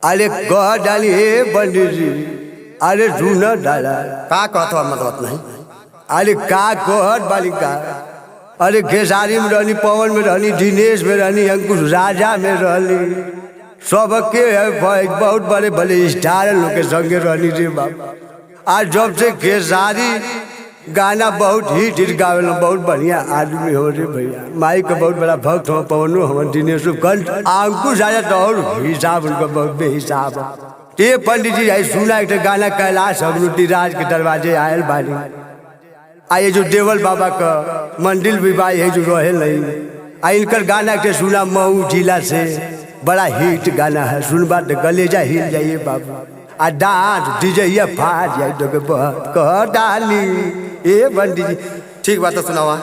अरे कह डाली हे पंडित जी, अरे सुना डाला का कहत मतलब नहीं। अरे का कहत बालिका, अरे खेसारी में रहनी, पवन में रहनी, दिनेश में रहनी, अंकुश राजा में रहनी, सबके बहुत बड़े बड़े स्टार लोग के संगे रहनी रे बाबा। आज जब से खेसारी गाना बहुत हिट गावे, बहुत बढ़िया आदमी हो रे भैया। माई का बहुत बड़ा भक्त हो, पवनो हो, दिनेश कंठ, अंकुश राजा तो और हिसाब उनका बहुत बेहिसाब। ये पंडित जी आई सुना एक गाना कैलाश राज के दरवाजे आयल बानी। आये जो देवल बाबा का मंदिर भी बाई है जो रहे नहीं। आ इनकर गाना के सुना मऊ जिला से, बड़ा हिट गाना है, सुनबा तो कलेजा हिल जाइए बाबा। आ डांस डीजे फाट जाए तो कह डाली ए पंडित जी। ठीक बात सुनावा।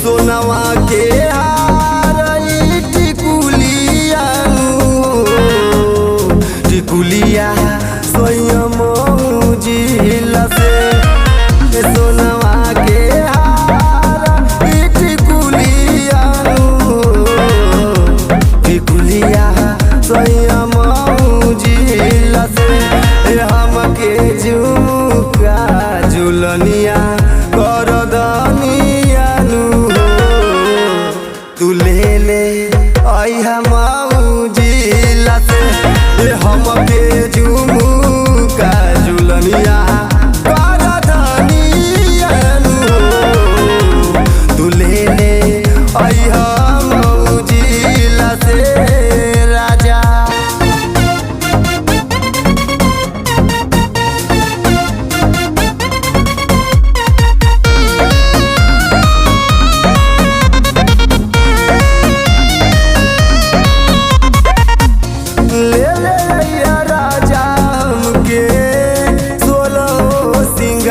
सोनवा के हारई टिकुलिया टिकुलिया स्वयं जिला से, सोनवा के हारई टिकुलिया टिकुलिया स्वयं जिला से, हमके झुमका झुलनिया कर दनिया तू ले ले आई हम जिला से, हमके झुमका झुलनिया कर दनिया तू ले ले आई हम जिला से राजा।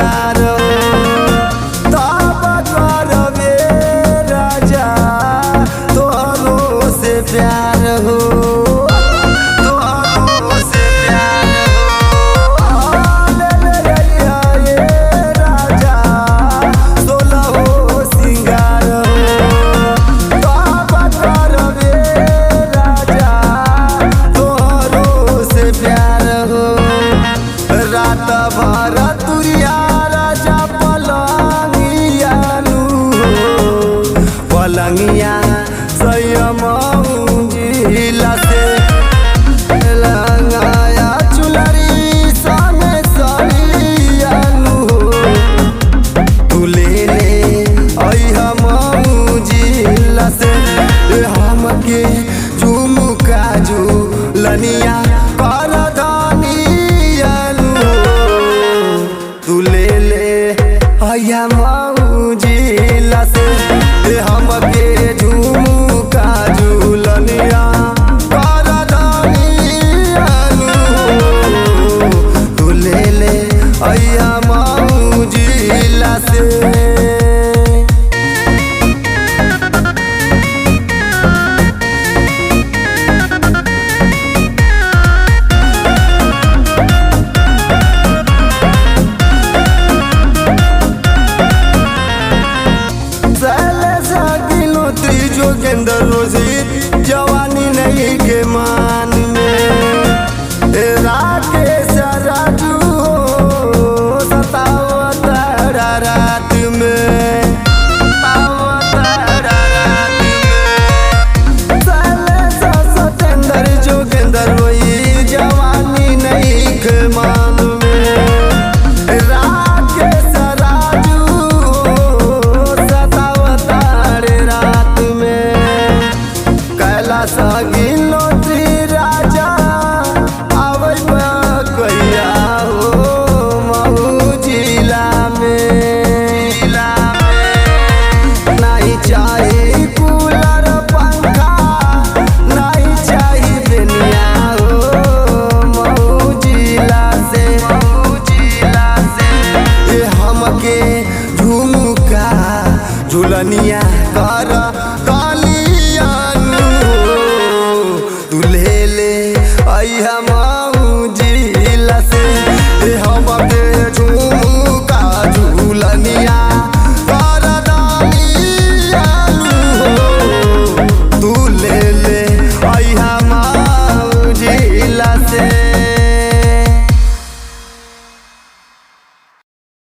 प्यार हो तो से प्यार हो, ले ये राजा 16 सिंगार हो, करवे राजा तोहरो से प्यार हो। रात भर तुरिया राजा पलंगिया पलंगिया संयम जिला से, लंगाया चुलरी सामे सरिया तू ले ले आई हम जिला से, हमके झुमका झुलनिया कर दनिया तू ले ले आई हम जिला से, हमके झुमका झुलनिया कर दनिया तू ले ले आई हम जिला से। जोगेंद्र रोजित जवानी नहीं के मान में, राकेश राजू हो सतावत रात में, सतेंद्र जोगेंद्र रोई जवानी नहीं के मान में, राकेश राजू सतावत रात में, कैलाश गिनोत्री राजा आवे कहिया हो मऊ जिला में, नहीं चाहिए कूलर पंखा, नहीं चाहिए बेनिया हो मऊ जिला से, ये हमके झुमका झुलनिया कर तू ले ले आई हम